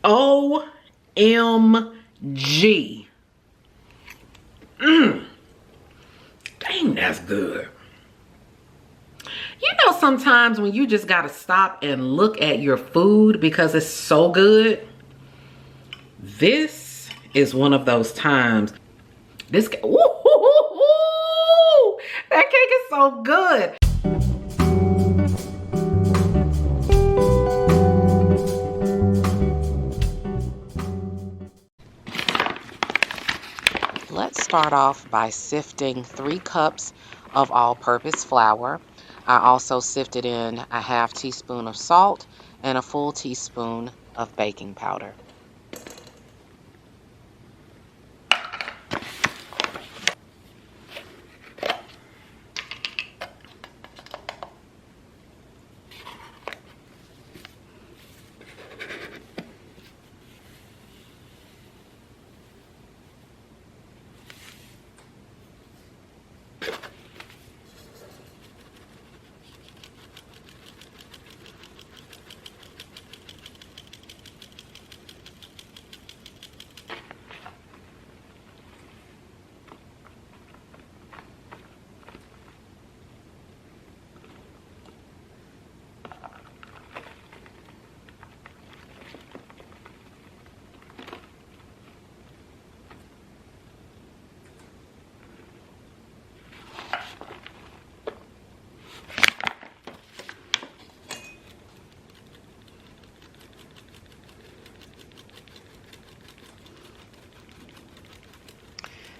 OMG. Dang, that's good. You know, sometimes when you just gotta stop and look at your food because it's so good. This is one of those times. This, that cake is so good. Let's start off by sifting 3 cups of all-purpose flour. I also sifted in a half teaspoon of salt and a full teaspoon of baking powder.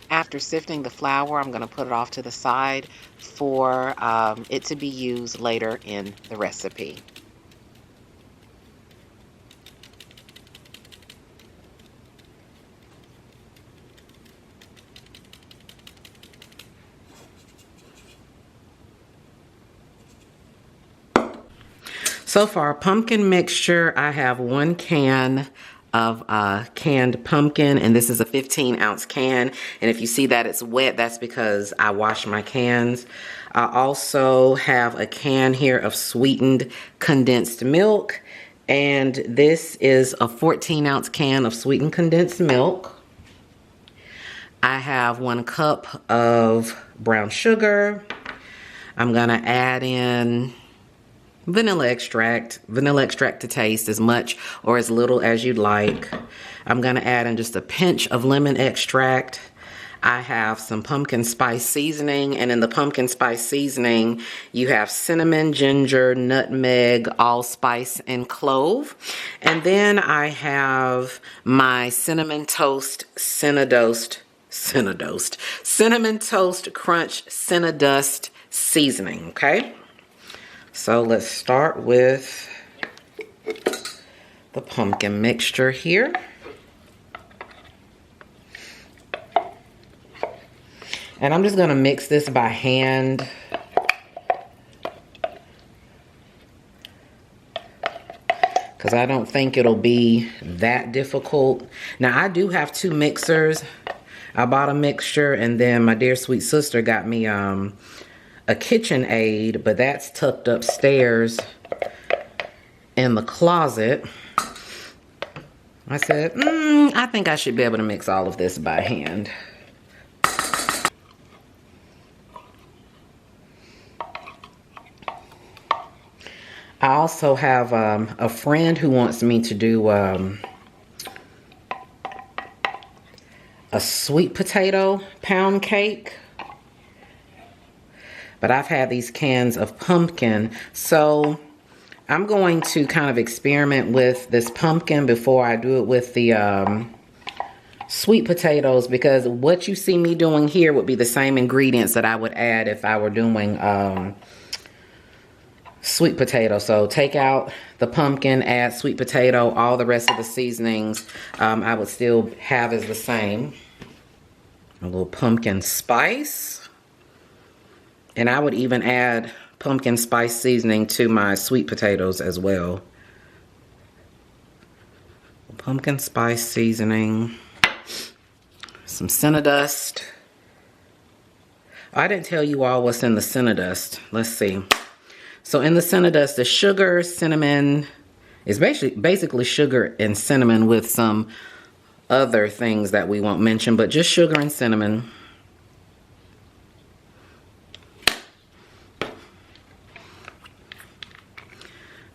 After sifting the flour, I'm going to put it off to the side for it to be used later in the recipe. So for our pumpkin mixture, I have 1 can of canned pumpkin, and this is a 15-ounce can. And if you see that it's wet, that's because I washed my cans. I also have a can here of sweetened condensed milk, and this is a 14-ounce can of sweetened condensed milk. I have 1 cup of brown sugar. I'm gonna add in vanilla extract to taste, as much or as little as you'd like. I'm gonna add in just a pinch of lemon extract. I have some pumpkin spice seasoning, and in the pumpkin spice seasoning, you have cinnamon, ginger, nutmeg, allspice, and clove. And then I have my cinnamon toast Cinnadust cinnamon toast crunch Cinnadust seasoning, okay? So let's start with the pumpkin mixture here. And I'm just gonna mix this by hand. Because I don't think it'll be that difficult. Now I do have 2 mixers. I bought a mixture, and then my dear sweet sister got me a KitchenAid, but that's tucked upstairs in the closet. I said, I think I should be able to mix all of this by hand. I also have a friend who wants me to do a sweet potato pound cake. But I've had these cans of pumpkin, so I'm going to kind of experiment with this pumpkin before I do it with the sweet potatoes, because what you see me doing here would be the same ingredients that I would add if I were doing sweet potato. So take out the pumpkin, add sweet potato, all the rest of the seasonings I would still have as the same. A little pumpkin spice. And I would even add pumpkin spice seasoning to my sweet potatoes as well. Pumpkin spice seasoning. Some Cinnadust. I didn't tell you all what's in the Cinnadust. Let's see. So in the Cinnadust, the sugar, cinnamon, It's basically sugar and cinnamon with some other things that we won't mention, but just sugar and cinnamon.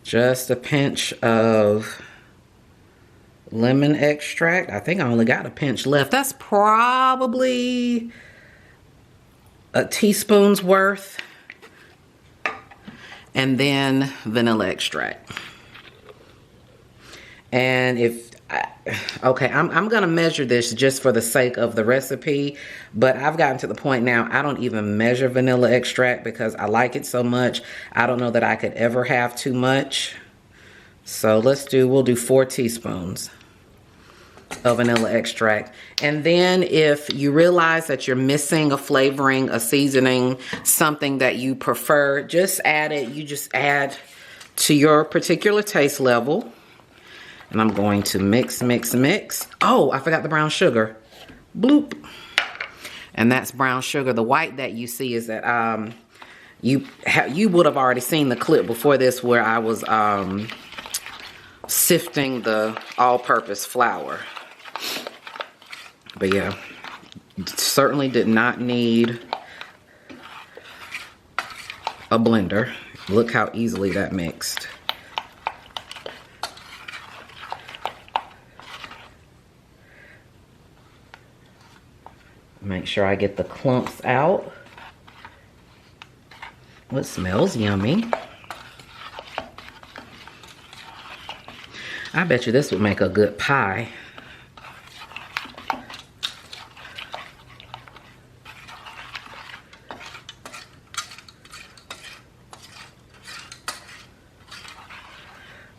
Just a pinch of lemon extract. I think I only got a pinch left. That's probably a teaspoon's worth. And then vanilla extract. And okay, I'm gonna measure this just for the sake of the recipe, but I've gotten to the point now I don't even measure vanilla extract because I like it so much. I don't know that I could ever have too much. So we'll do 4 teaspoons of vanilla extract. And then if you realize that you're missing a flavoring, a seasoning, something that you prefer, just add it. You just add to your particular taste level. And I'm going to mix, mix, mix. Oh, I forgot the brown sugar. Bloop. And that's brown sugar. The white that you see is that you would have already seen the clip before this where I was sifting the all-purpose flour. But yeah, certainly did not need a blender. Look how easily that mixed. Make sure I get the clumps out. It smells yummy. I bet you this would make a good pie.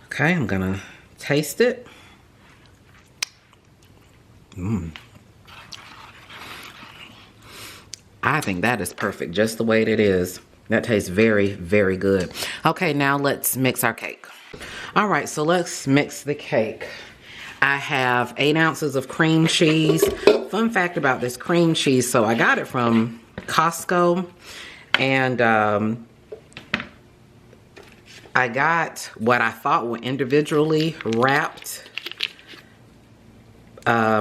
Okay, I'm gonna taste it. I think that is perfect, just the way it is. That tastes very, very good. Okay, now let's mix our cake. All right, so let's mix the cake. I have 8 ounces of cream cheese. Fun fact about this cream cheese, so I got it from Costco, and I got what I thought were individually wrapped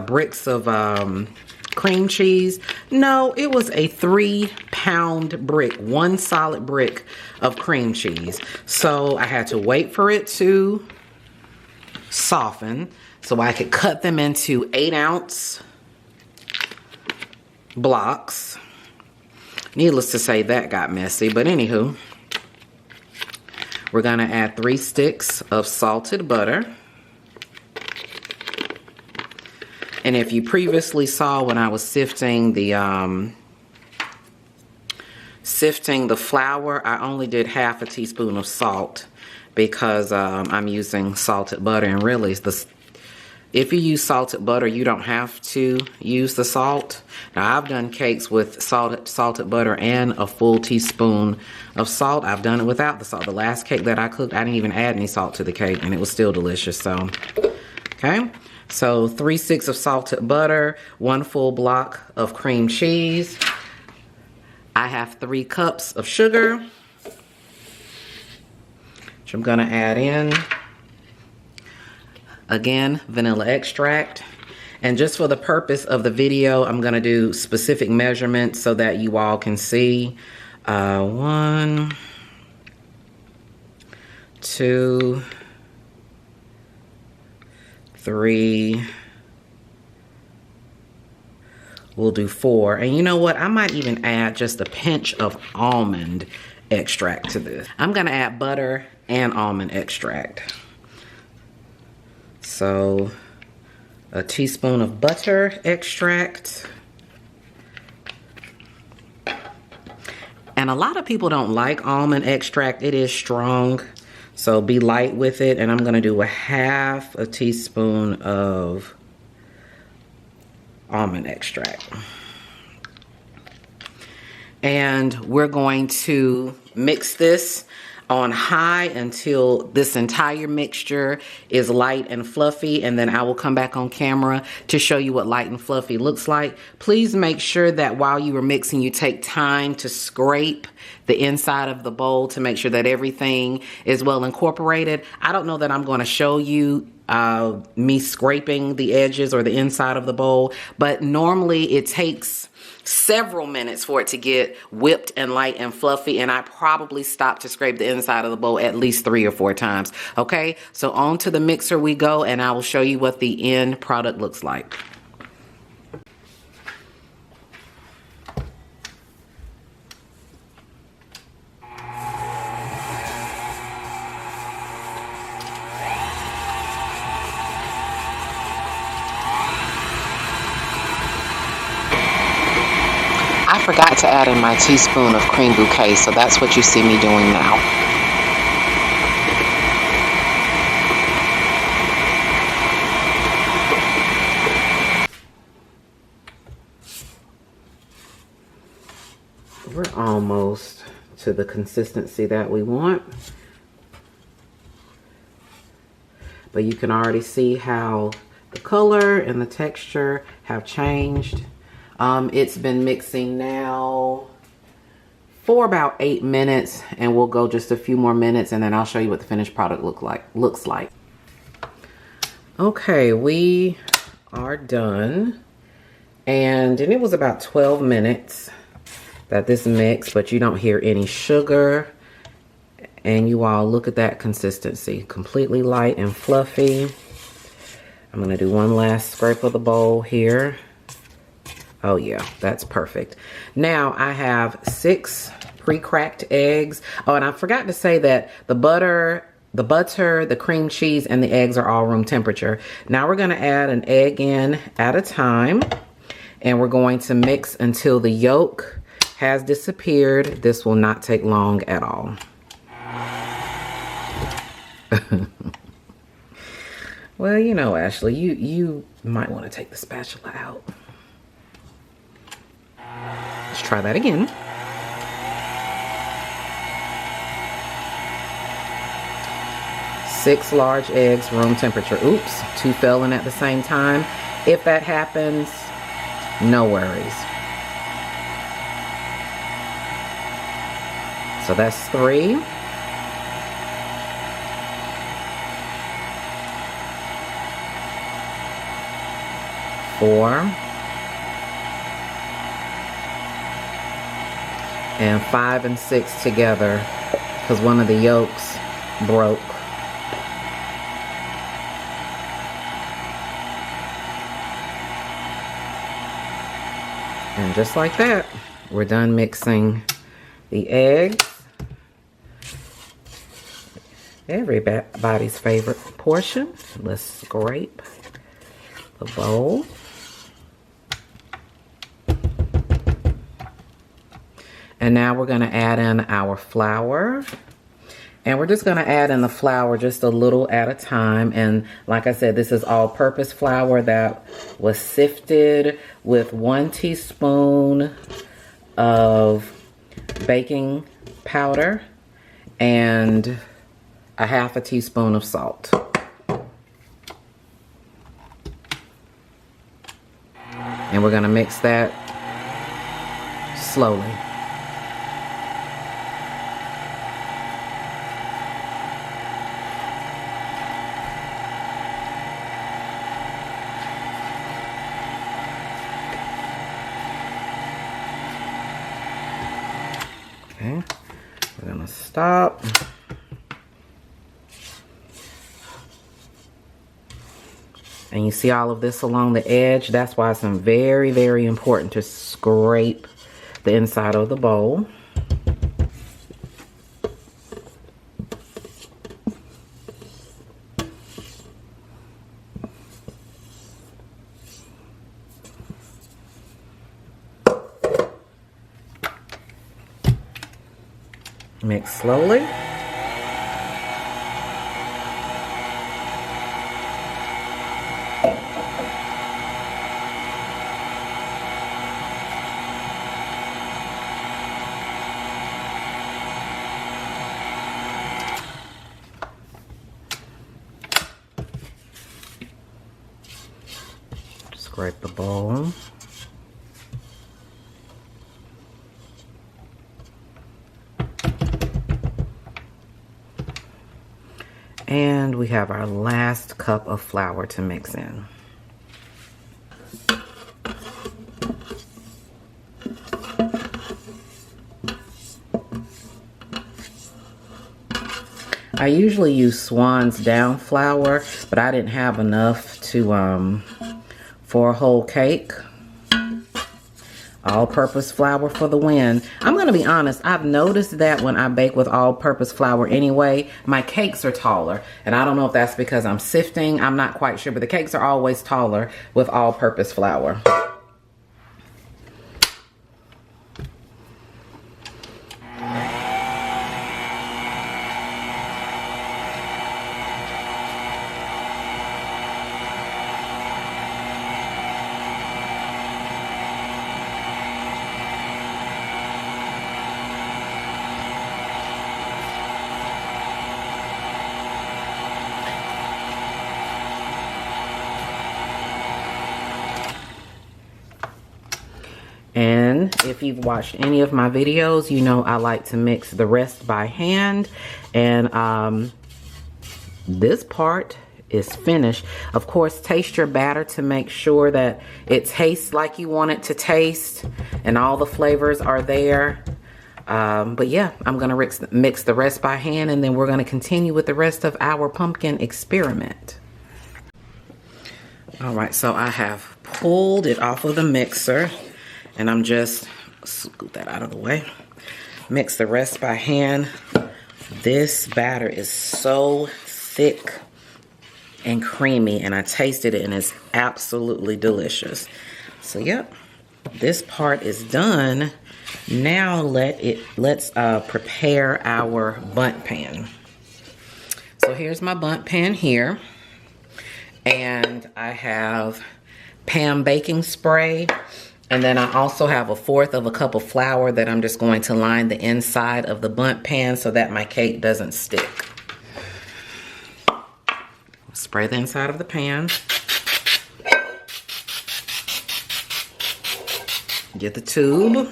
bricks of cream cheese. No, it was a 3-pound brick, 1 solid brick of cream cheese. So I had to wait for it to soften so I could cut them into 8-ounce blocks. Needless to say, that got messy, but anywho, we're gonna add 3 sticks of salted butter. And if you previously saw when I was sifting the flour, I only did ½ a teaspoon of salt because I'm using salted butter. And really, if you use salted butter, you don't have to use the salt. Now, I've done cakes with salted butter and a full teaspoon of salt. I've done it without the salt. The last cake that I cooked, I didn't even add any salt to the cake, and it was still delicious. So, okay. So 3 sticks of salted butter, 1 full block of cream cheese. I have 3 cups of sugar, which I'm gonna add in. Again, vanilla extract. And just for the purpose of the video, I'm gonna do specific measurements so that you all can see. 1, 2, 3, we'll do 4. And you know what? I might even add just a pinch of almond extract to this. I'm gonna add butter and almond extract. So a teaspoon of butter extract. And a lot of people don't like almond extract. It is strong. So be light with it, and I'm gonna do a ½ a teaspoon of almond extract. And we're going to mix this on high until this entire mixture is light and fluffy, and then I will come back on camera to show you what light and fluffy looks like. Please make sure that while you are mixing, you take time to scrape the inside of the bowl to make sure that everything is well incorporated. I don't know that I'm going to show you me scraping the edges or the inside of the bowl, but normally it takes several minutes for it to get whipped and light and fluffy, and I probably stop to scrape the inside of the bowl at least 3 or 4 times. Okay, so on to the mixer we go, and I will show you what the end product looks like. I forgot to add in my teaspoon of Cream Bouquet, so that's what you see me doing now. We're almost to the consistency that we want, but you can already see how the color and the texture have changed. It's been mixing now for about 8 minutes, and we'll go just a few more minutes, and then I'll show you what the finished product looks like. Okay, we are done, and it was about 12 minutes that this mixed, but you don't hear any sugar, and you all look at that consistency, completely light and fluffy. I'm gonna do one last scrape of the bowl here. Oh yeah, that's perfect. Now I have 6 pre-cracked eggs. Oh, and I forgot to say that the butter, the cream cheese, and the eggs are all room temperature. Now we're gonna add an egg in at a time, and we're going to mix until the yolk has disappeared. This will not take long at all. Well, you know, Ashley, you might want to take the spatula out. Let's try that again. Six large eggs, room temperature. Oops, 2 fell in at the same time. If that happens, no worries. So that's 3. Four. And 5 and 6 together, because one of the yolks broke. And just like that, we're done mixing the eggs. Everybody's favorite portion. Let's scrape the bowl. And now we're going to add in our flour. And we're just going to add in the flour just a little at a time. And like I said, this is all-purpose flour that was sifted with 1 teaspoon of baking powder and a half a teaspoon of salt. And we're going to mix that slowly. Okay, we're gonna stop. And you see all of this along the edge. That's why it's very, very important to scrape the inside of the bowl. Mix slowly. separate the bowl. And we have our last cup of flour to mix in. I usually use Swan's Down flour, but I didn't have enough to for a whole cake. All-purpose flour for the win. I'm gonna be honest, I've noticed that when I bake with all-purpose flour anyway, my cakes are taller. And I don't know if that's because I'm sifting, I'm not quite sure, but the cakes are always taller with all-purpose flour. And if you've watched any of my videos, you know I like to mix the rest by hand. And this part is finished. Of course, taste your batter to make sure that it tastes like you want it to taste and all the flavors are there. But yeah, I'm gonna mix the rest by hand, and then we're gonna continue with the rest of our pumpkin experiment. All right, so I have pulled it off of the mixer. And I'm just, scoop that out of the way. Mix the rest by hand. This batter is so thick and creamy, and I tasted it and it's absolutely delicious. So yep, this part is done. Now let's prepare our bundt pan. So here's my bundt pan here. And I have Pam baking spray. And then I also have 1/4 cup of flour that I'm just going to line the inside of the bundt pan so that my cake doesn't stick. Spray the inside of the pan. Get the tube.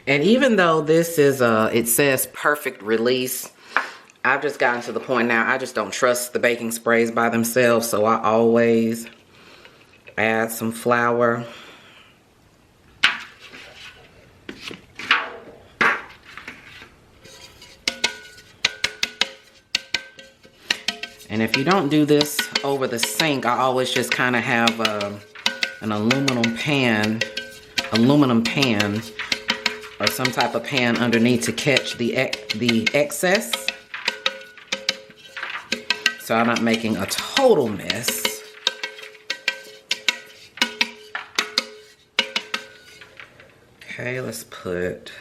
And even though this is it says perfect release, I've just gotten to the point now I just don't trust the baking sprays by themselves, so I always add some flour. And if you don't do this over the sink, I always just kind of have an aluminum pan or some type of pan underneath to catch the excess, so I'm not making a total mess. Okay, let's put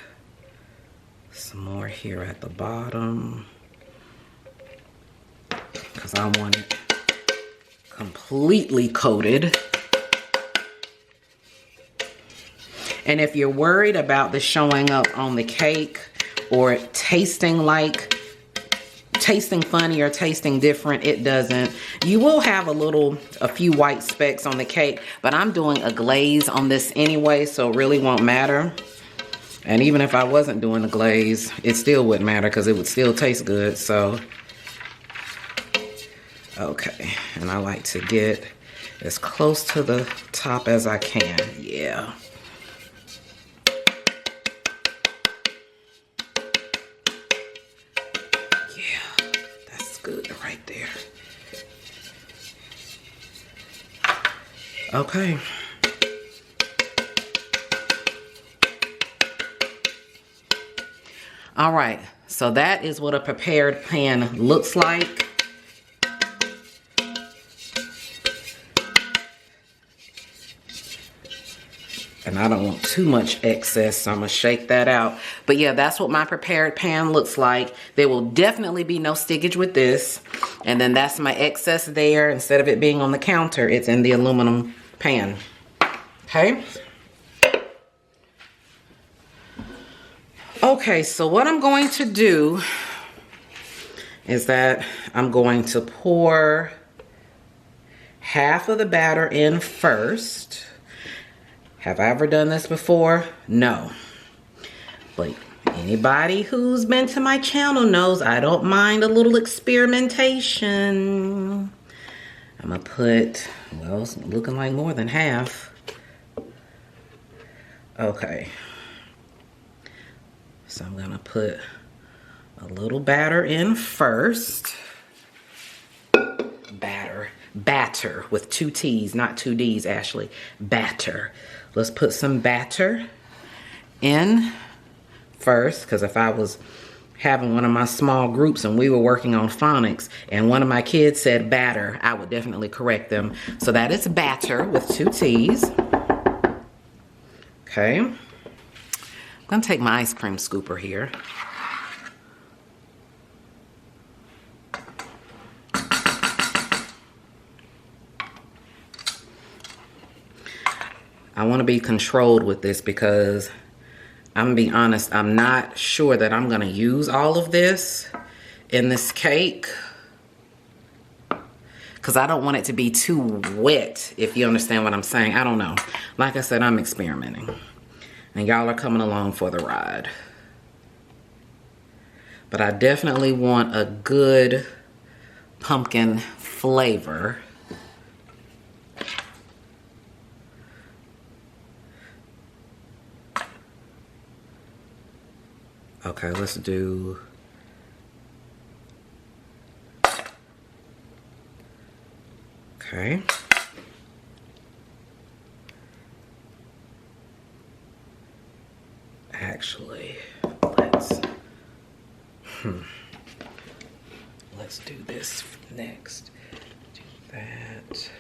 some more here at the bottom because I want it completely coated. And if you're worried about this showing up on the cake or tasting funny or tasting different, it doesn't. You will have a few white specks on the cake, but I'm doing a glaze on this anyway, so it really won't matter. And even if I wasn't doing the glaze, it still wouldn't matter because it would still taste good, so. Okay, and I like to get as close to the top as I can, yeah. Good right there. Okay. All right, so that is what a prepared pan looks like. And I don't want too much excess, so I'm gonna shake that out. But yeah, that's what my prepared pan looks like. There will definitely be no stickage with this. And then that's my excess there. Instead of it being on the counter, it's in the aluminum pan. Okay? Okay, so what I'm going to do is that I'm going to pour half of the batter in first. Have I ever done this before? No. But anybody who's been to my channel knows I don't mind a little experimentation. I'm gonna put, well, it's looking like more than half. Okay. So I'm gonna put a little batter in first. Batter with 2 T's, not 2 D's, Ashley. Batter. Let's put some batter in first, because if I was having one of my small groups and we were working on phonics and one of my kids said batter, I would definitely correct them. So that is batter with 2 T's. Okay. I'm gonna take my ice cream scooper here. I want to be controlled with this because I'm gonna be honest, I'm not sure that I'm gonna use all of this in this cake because I don't want it to be too wet, if you understand what I'm saying. I don't know. Like I said, I'm experimenting and y'all are coming along for the ride. But I definitely want a good pumpkin flavor. Okay, let's do... Okay. Actually, let's do this next. Do that.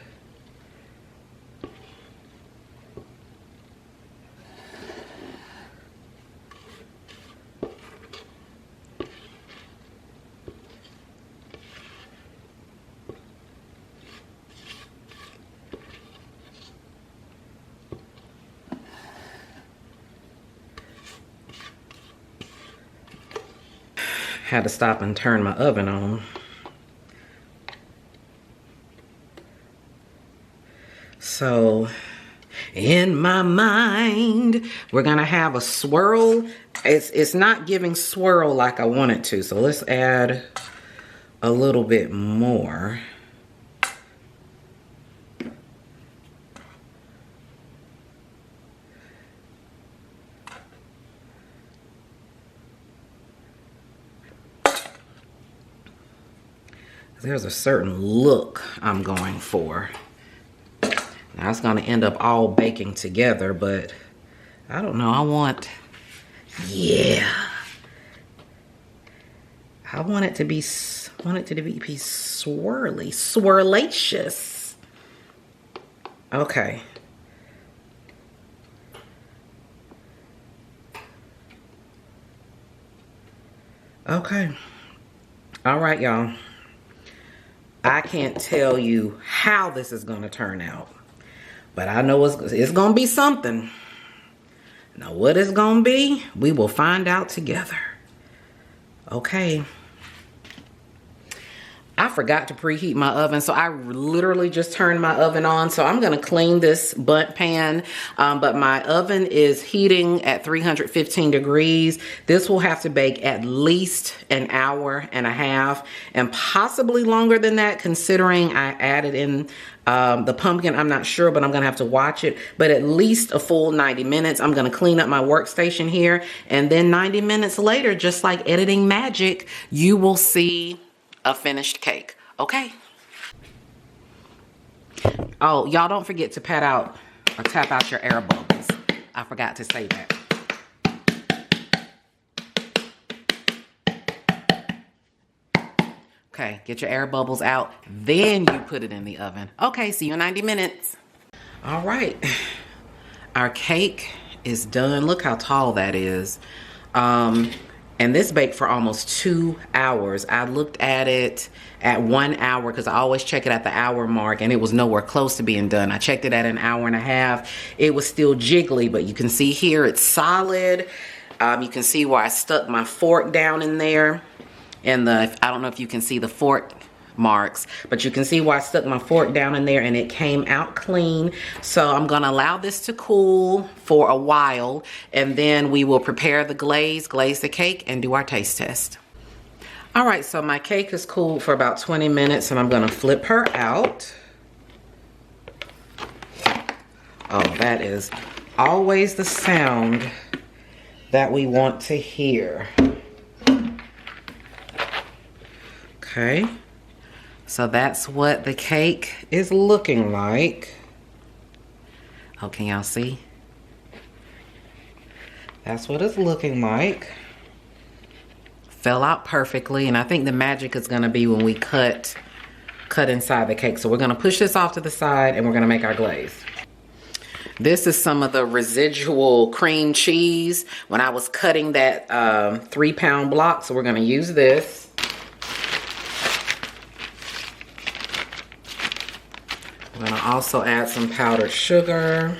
Had to stop and turn my oven on. So in my mind, we're gonna have a swirl. It's not giving swirl like I want it to. So let's add a little bit more. There's a certain look I'm going for. Now it's gonna end up all baking together, but I don't know, I want it to be swirly, swirlacious. Okay. Okay. All right, y'all. I can't tell you how this is going to turn out, but I know it's going to be something. Now, what it's going to be, we will find out together. Okay. I forgot to preheat my oven, so I literally just turned my oven on. So I'm gonna clean this bundt pan, but my oven is heating at 315 degrees. This will have to bake at least an hour and a half, and possibly longer than that, considering I added in the pumpkin. I'm not sure, but I'm gonna have to watch it, but at least a full 90 minutes. I'm gonna clean up my workstation here, and then 90 minutes later, just like editing magic, you will see a finished cake. Okay. Oh, y'all don't forget to pat out or tap out your air bubbles. I forgot to say that. Okay, get your air bubbles out, then you put it in the oven. Okay, see you in 90 minutes. All right, our cake is done. Look how tall that is. And this baked for almost 2 hours. I looked at it at 1 hour because I always check it at the hour mark, and it was nowhere close to being done. I checked it at an hour and a half. It was still jiggly, but you can see here it's solid. You can see where I stuck my fork down in there. And I don't know if you can see the fork marks, but you can see where I stuck my fork down in there and it came out clean. So I'm gonna allow this to cool for a while, and then we will prepare the glaze the cake, and do our taste test. All right, so my cake is cooled for about 20 minutes and I'm gonna flip her out. Oh, that is always the sound that we want to hear. Okay, so that's what the cake is looking like. Oh, can y'all see? That's what it's looking like. Fell out perfectly, and I think the magic is gonna be when we cut inside the cake. So we're gonna push this off to the side and we're gonna make our glaze. This is some of the residual cream cheese when I was cutting that 3-pound block. So we're gonna use this. We're gonna also add some powdered sugar.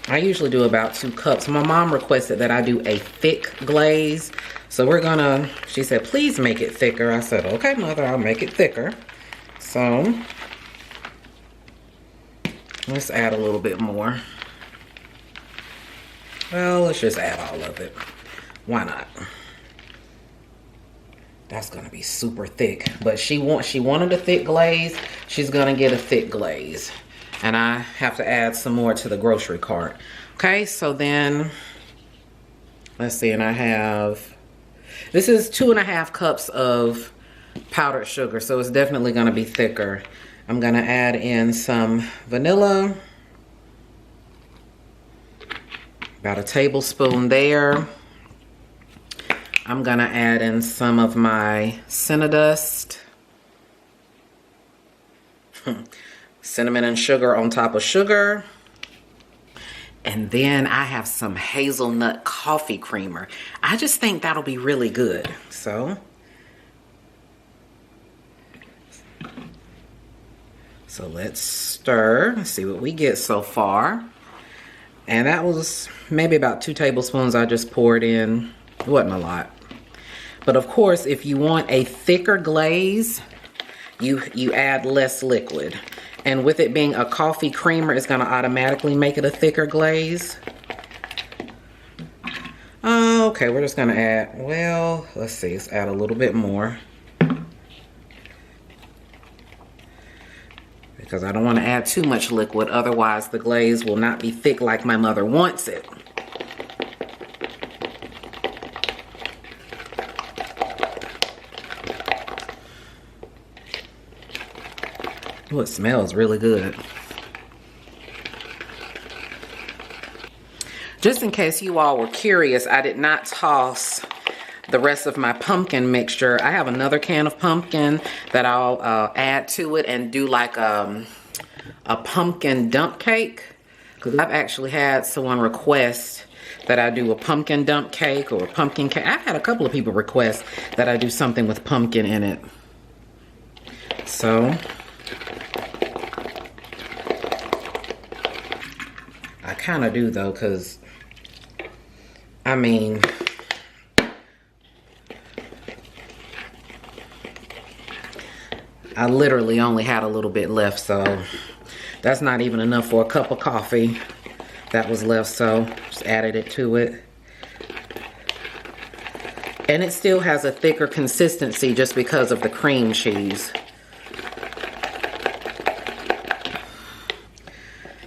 I usually do about 2 cups. My mom requested that I do a thick glaze. So we're gonna, she said, please make it thicker. I said, okay, mother, I'll make it thicker. So let's add a little bit more. Well, let's just add all of it. Why not? That's gonna be super thick. But she wanted a thick glaze. She's gonna get a thick glaze. And I have to add some more to the grocery cart. Okay, so then, let's see, and I have, this is 2.5 cups of powdered sugar, so it's definitely gonna be thicker. I'm gonna add in some vanilla, about a tablespoon there. I'm gonna add in some of my Cinnadust. Cinnamon and sugar on top of sugar. And then I have some hazelnut coffee creamer. I just think that'll be really good. So let's stir and see what we get so far. And that was maybe about 2 tablespoons I just poured in. It wasn't a lot. But of course, if you want a thicker glaze, you add less liquid. And with it being a coffee creamer, it's gonna automatically make it a thicker glaze. Okay, we're just gonna add, well, let's see, let's add a little bit more. Because I don't wanna add too much liquid, otherwise the glaze will not be thick like my mother wants it. Oh, it smells really good. Just in case you all were curious, I did not toss the rest of my pumpkin mixture. I have another can of pumpkin that I'll add to it and do like a pumpkin dump cake. Because I've actually had someone request that I do a pumpkin dump cake or a pumpkin cake. I've had a couple of people request that I do something with pumpkin in it. So I kind of do though, because I mean, I literally only had a little bit left, so that's not even enough for a cup of coffee that was left, so just added it to it. And it still has a thicker consistency just because of the cream cheese.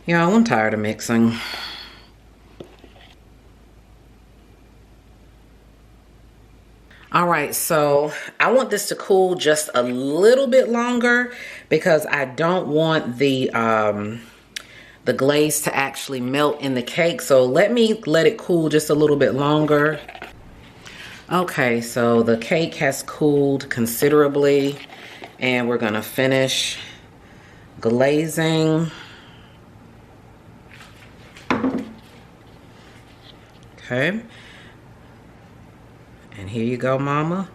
Y'all, I'm tired of mixing. All right, so I want this to cool just a little bit longer because I don't want the glaze to actually melt in the cake. So let it cool just a little bit longer. Okay, so the cake has cooled considerably and we're gonna finish glazing. Okay, and here you go, mama,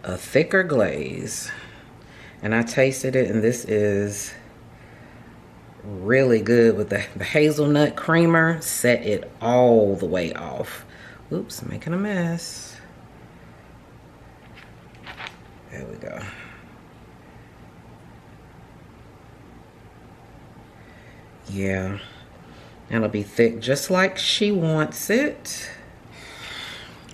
a thicker glaze. And I tasted it, and this is really good with the hazelnut creamer. Set it all the way off. Oops, making a mess. There we go. Yeah, it'll be thick just like she wants it.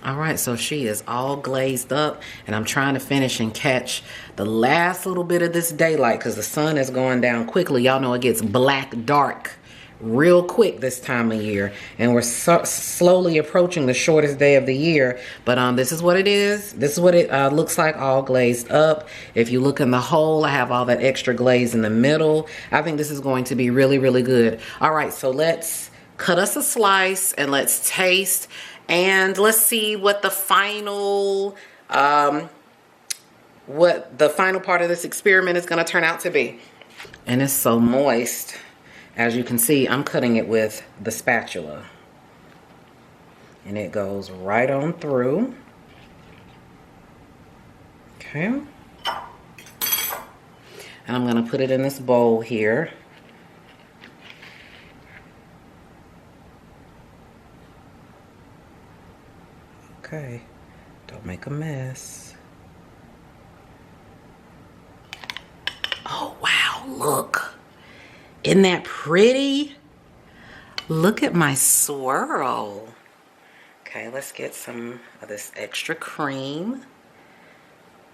All right, so she is all glazed up, and I'm trying to finish and catch the last little bit of this daylight because the sun is going down quickly. Y'all know it gets black dark real quick this time of year, and we're slowly approaching the shortest day of the year. But this is what it is. This is what it looks like, all glazed up. If you look in the hole, I have all that extra glaze in the middle. I think this is going to be really, really good. All right, so let's cut us a slice and let's taste. And let's see what the final part of this experiment is going to turn out to be. And it's so moist. As you can see, I'm cutting it with the spatula. And it goes right on through. Okay. And I'm going to put it in this bowl here. Okay, don't make a mess. Oh, wow, look. Isn't that pretty? Look at my swirl. Okay, let's get some of this extra cream.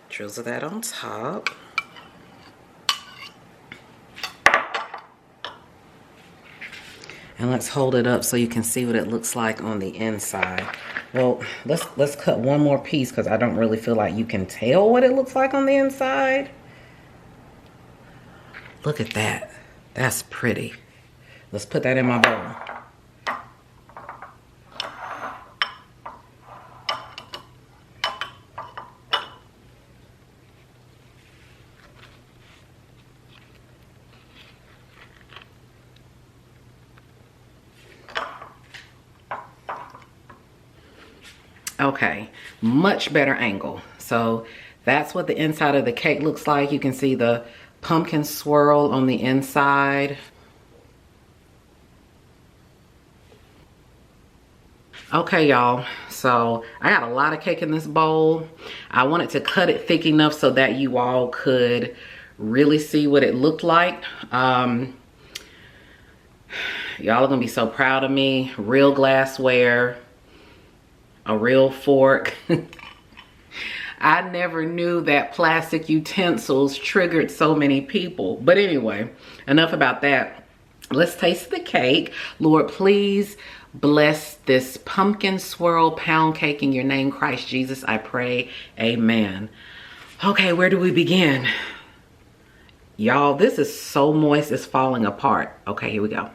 Drizzle that on top. And let's hold it up so you can see what it looks like on the inside. Well, let's cut one more piece because I don't really feel like you can tell what it looks like on the inside. Look at that. That's pretty. Let's put that in my bowl. Okay, much better angle. So that's what the inside of the cake looks like. You can see the pumpkin swirl on the inside. Okay, y'all, so I got a lot of cake in this bowl. I wanted to cut it thick enough so that you all could really see what it looked like. Y'all are gonna be so proud of me. Real glassware. A real fork. I never knew that plastic utensils triggered so many people. But anyway, enough about that. Let's taste the cake. Lord, please bless this pumpkin swirl pound cake in your name, Christ Jesus, I pray. Amen. Okay, where do we begin? Y'all, this is so moist, it's falling apart. Okay, here we go.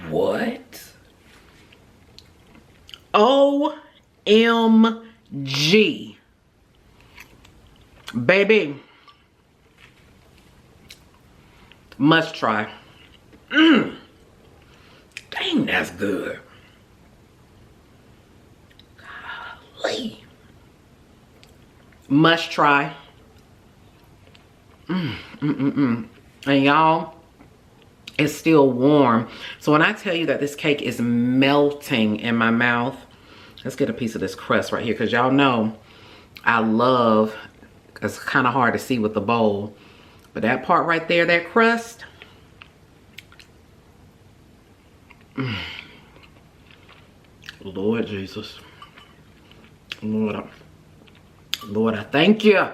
What? OMG. Baby. Must try. Dang, that's good. Golly. Must try. And y'all, it's still warm. So when I tell you that this cake is melting in my mouth, let's get a piece of this crust right here, because y'all know I love, it's kind of hard to see with the bowl, but that part right there, that crust, Lord Jesus, Lord, I thank you.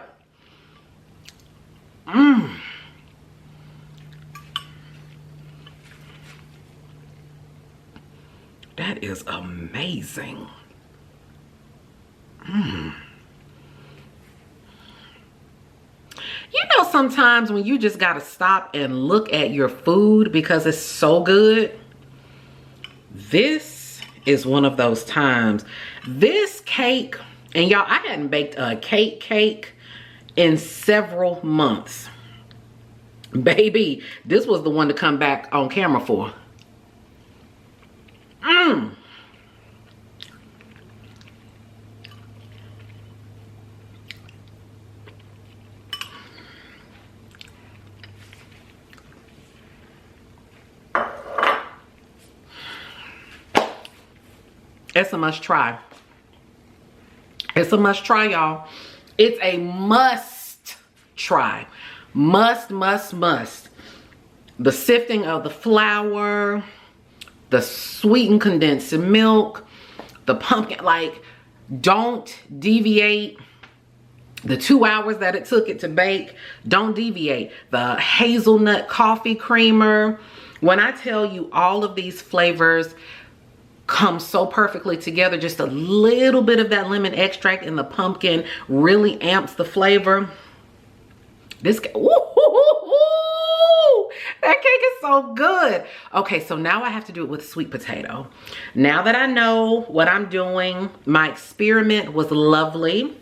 That is amazing. You know, sometimes when you just gotta stop and look at your food because it's so good, this is one of those times. This cake, and y'all, I hadn't baked a cake in several months. Baby, this was the one to come back on camera for. It's a must try. It's a must try, y'all. It's a must try. Must. The sifting of the flour, the sweetened condensed milk, the pumpkin, like, don't deviate. The 2 hours that it took it to bake, don't deviate. The hazelnut coffee creamer. When I tell you all of these flavors come so perfectly together, just a little bit of that lemon extract in the pumpkin really amps the flavor. This, that cake is so good. Okay, so now I have to do it with sweet potato. Now that I know what I'm doing, my experiment was lovely.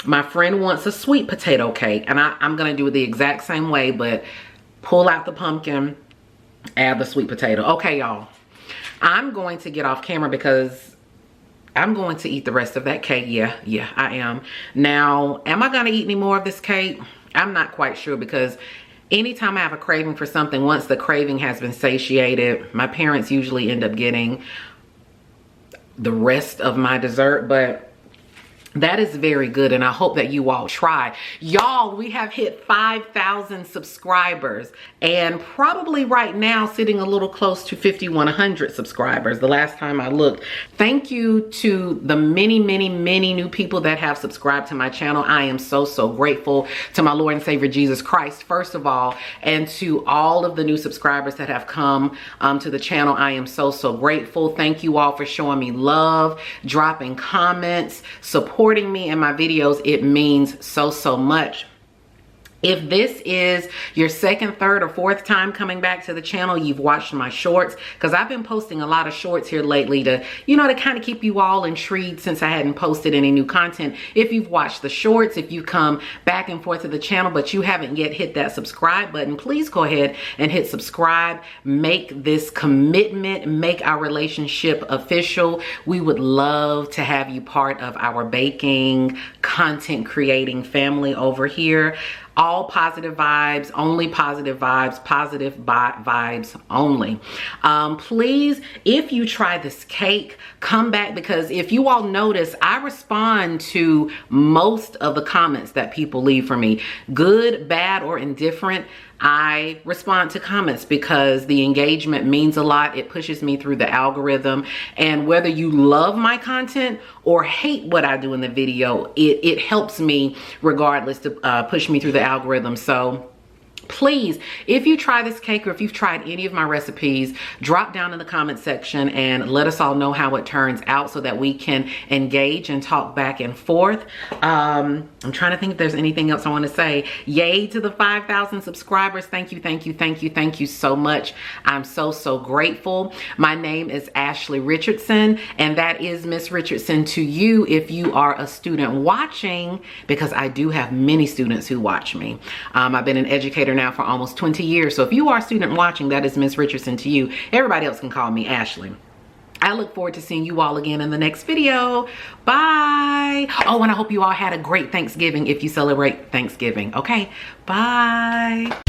My friend wants a sweet potato cake, and I'm gonna do it the exact same way, but pull out the pumpkin, add the sweet potato. Okay, y'all, I'm going to get off camera because I'm going to eat the rest of that cake. Yeah, I am. Now, am I gonna eat any more of this cake? I'm not quite sure, because anytime I have a craving for something, once the craving has been satiated, my parents usually end up getting the rest of my dessert, but that is very good, and I hope that you all try. Y'all, we have hit 5,000 subscribers, and probably right now sitting a little close to 5,100 subscribers the last time I looked. Thank you to the many new people that have subscribed to my channel. I am so grateful to my Lord and Savior Jesus Christ, first of all, and to all of the new subscribers that have come to the channel. I am so grateful. Thank you all for showing me love, dropping comments, supporting me in my videos. It means so much. If this is your second, third, or fourth time coming back to the channel, you've watched my shorts, because I've been posting a lot of shorts here lately to, you know, to kind of keep you all intrigued since I hadn't posted any new content. If you've watched the shorts, if you come back and forth to the channel, but you haven't yet hit that subscribe button, please go ahead and hit subscribe. Make this commitment, make our relationship official. We would love to have you part of our baking, content creating family over here. All positive vibes, only positive vibes, positive vibes only. Please, if you try this cake, come back, because if you all notice, I respond to most of the comments that people leave for me. Good, bad, or indifferent, I respond to comments because the engagement means a lot. It pushes me through the algorithm. And whether you love my content or hate what I do in the video, it helps me regardless to push me through the algorithm. So please, if you try this cake or if you've tried any of my recipes, drop down in the comment section and let us all know how it turns out so that we can engage and talk back and forth. I'm trying to think if there's anything else I want to say. Yay to the 5,000 subscribers. Thank you so much. I'm so grateful. My name is Ashley Richardson, and that is Miss Richardson to you if you are a student watching, because I do have many students who watch me. I've been an educator now for almost 20 years. So if you are a student watching, that is Miss Richardson to you. Everybody else can call me Ashley. I look forward to seeing you all again in the next video. Bye. Oh, and I hope you all had a great Thanksgiving if you celebrate Thanksgiving. Okay, bye.